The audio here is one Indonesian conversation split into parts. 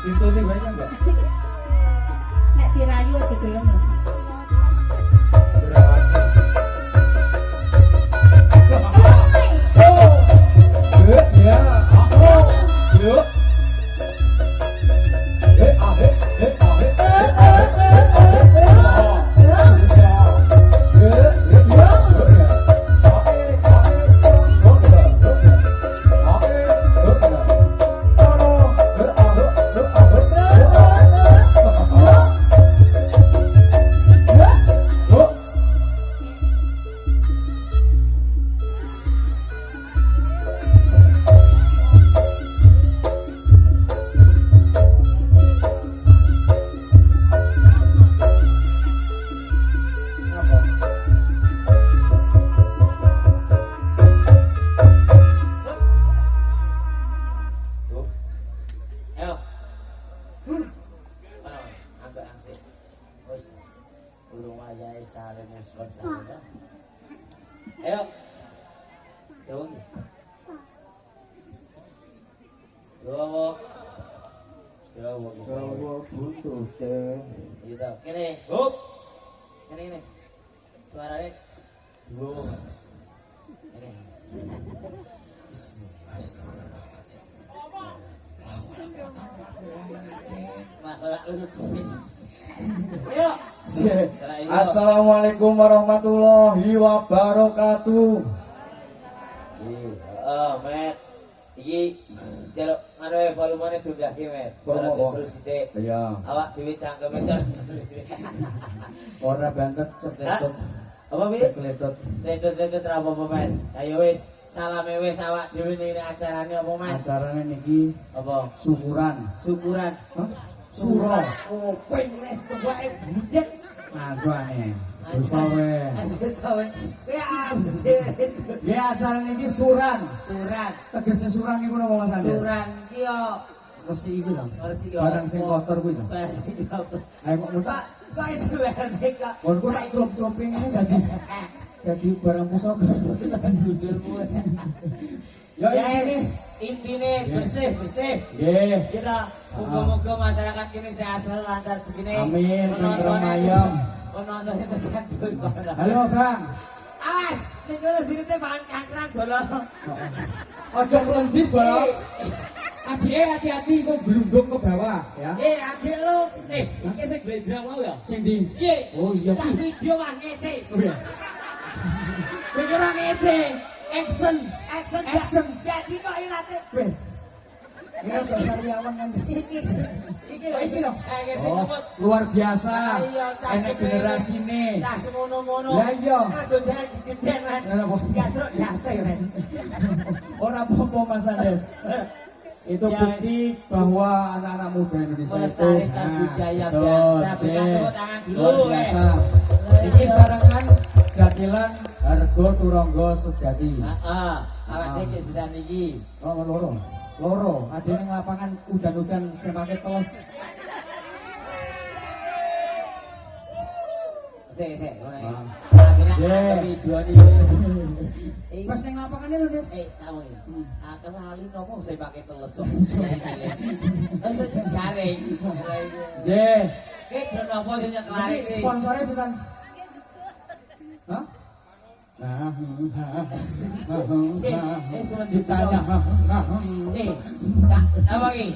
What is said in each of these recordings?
Dituti banyak enggak? Nek dirayu aja gelem. Berawasi. Ya, aku. Yuk. Ayo. Jauh. Jawa butuh teh. Gitu. Kene. Hup. Kene. Suarane. Duh. Kene. Ayo. Assalamualaikum warahmatullahi wabarakatuh. Met. Iki jaluk anu volumene dunggahke, Met. Ora disuruh sithik. Iya. Awak dhewe cangkeme cok. Ora bantet cetetot. Apa pi? Kletot. Kletot ra apa-apa, Met. Ayo wis, salame wis awak dhewe ning acarane apa, Met? Acarane niki Apa? syukuran. Syukuran. Hah? Suro. Oh, wis tuwake budek. Ngajuane. Terus wae. Ya, Nggih acara niki suran. suran. Tegese suran niku napa Mas Andes? Suran ki yo Resi iku lho. Resi yo. Barang sing kotor kuwi lho. Ayo kok mutak. Kok iso resi kok. Kon ku tak klop-kloping ini dadi barang pusaka. Dulmu. Ya Ya ini. intine bersih. Nggih. Kita muga-muga masyarakat kini sehat selalu lancar segini. Amin, tentrem ayem. Penontonnya tekan dulu. Halo, Bang. Awas, ning kono sini teh mangan kangkang bolo. Ojo melendis, Bang. Adike hati-hati kok blundung ke bawah, ya. Adik lu. Iki sing bledra mau ya. Sing ndi? Nggih. Oh iya, Tak Ki. video wah ngece. Piye? Pikir ngece. Action. Action. Jadi kok ilate. Piye? Ini ada sariawan kan. Iki lho. Oh, luar biasa. Enak generasi ini. Tak semono-mono. Ya iya. Aduh jangan digeden, Mas. Kenapa? Gasro biasa ya, Mas. Orang apa Mas Andes? Itu Ya, bukti bahwa anak-anak muda Indonesia itu melestarikan budaya betul, bangsa. Berikan Cek. tepuk tangan dulu, Luar biasa. Ini sarangan jadilan harga turangga sejati. Heeh. Awak dhewe bisa niki. Oh, loro. Ada yang lapangan udan-udan sing pakai teles. Sik. Ah. Tapi Cek. video iki. Pas ning lapangannya lho, Des. Tahu ya. Aku lali ngomong saya pakai teles. Terus jaring. J. Drone apa sing nyeklari Ini iki? sponsornya Sultan. Hah? Nah, Cuma ditanya. Kak, apa iki?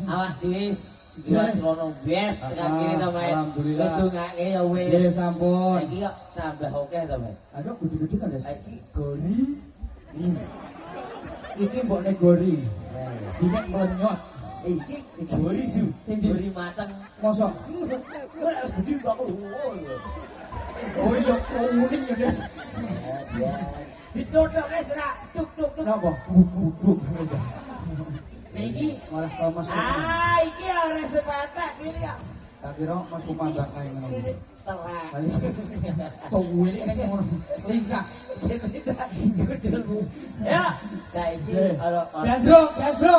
Awak dhewe jual krono bias tekan kene to, Mas. Alhamdulillah. Ndongake ya wis. J sampun. Iki kok tambah akeh to, Mas. Aduh, gede-gede kan, Des. Iki gori. Iki mbok negori. Dinek melenyot. Iki gori ju. Sing gori mateng. Mosok. Ora wis gede kok. Oh iya, kuning ya, Des. Ditotoke serak tuk. Kenapa? Bubuk. Niki malah kalau Mas. Iki ora sepatak kiri ya. Tak kira Mas Kumandang kae ngono. Telat. Cowok ini kan ngono. Lincah. Ya, saiki ora Gandro. Gandro.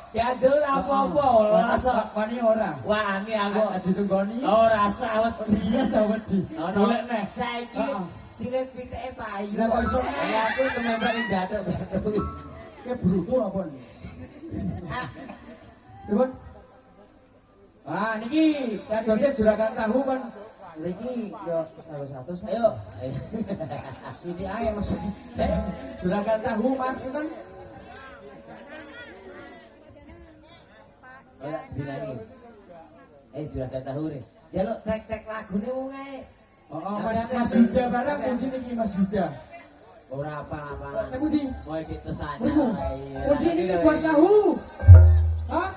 Gandro apa-apa rasa Wani ora. wani aku. Ditunggoni. Ora sawet Iya sawedi. Golek neh. Saiki silet piteke payu. Lah kok iso Ya aku kemembak ning gathuk. Kayak bruto apa nih? Pripun? Ah niki kadose juragan tahu kan. Niki yo 100. Ayo. Sini ae Mas. Juragan tahu Mas kan. Ayo dinani. Juragan tahu nih. Jaluk tek-tek lagune wong ae. Oh, Mas Yuda barang kunci niki Mas Yuda. Ora apa-apa. Temu di. Kowe ditesane. Kunci niki bos tahu. Hah?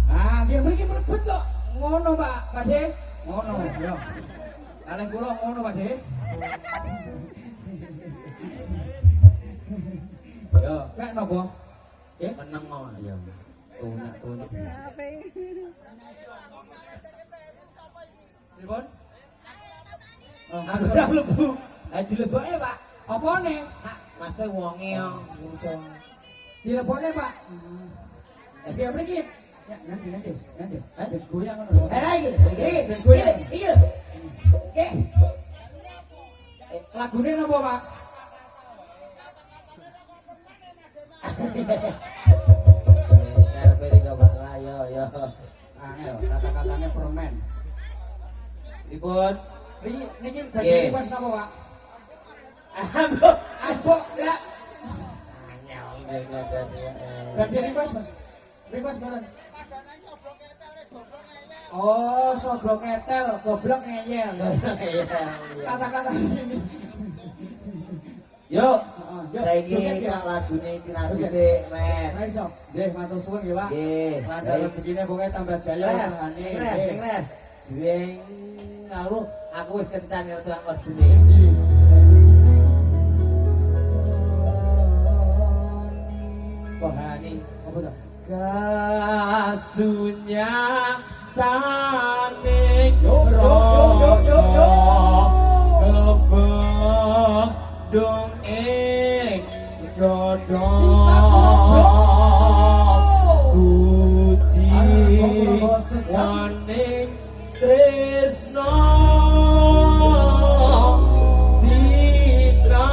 Ah, dia mriki mlebet kok. Ngono, Pak. Pakde. Ngono, yo. Kalih kula ngono, Pakde. Yo, kek napa? Nggih, Meneng mau ya. Tunak-tunik. Pripun? Aku ora mlebu. Dileboke, Pak. Apane? Mas kowe wonge yo. Dilebokne, Pak. Dia mriki. Ya, nanti. Ada goyang ngono. Iki goyang. Iki. Oke. Lagune napa, Pak? Karepe iki Pak. Yo. Angel, kata-katanya permen. Pripun? Niki badhe request napa, Pak? Abok lah. Badhe request, Mas. Request bareng. Oh, sobrok ngetel, goblok ngeyel. Kata-kata ini. Yuk. Yuk, Saiki joget ya. tak lagune Tina dhisik, Met. Ra iso. Nggih, matur suwun nggih, Pak. Nggih. Lancar rezekine pokoke tambah jaya usahane. Keren. Jreng ngalu aku wis kencan karo tukang orjune. Kohani Apa to? kasunya tanik Yo. kebeng dong ing dodo kuci waning tresno ditra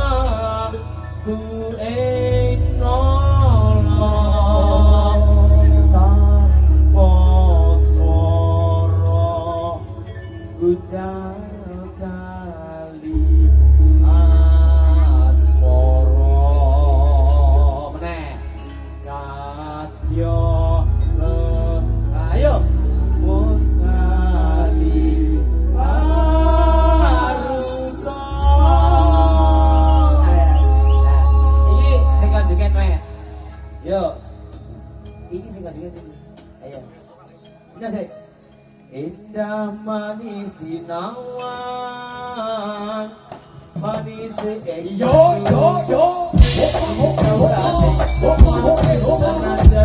ku ing nolong tanpa swara gudal kali asmara meneh kadya ayo mun kali arusa iki sing kanjuken wae yo iki sing kanjuken ayo kita sih indah manis sinawan manis Yo. Raja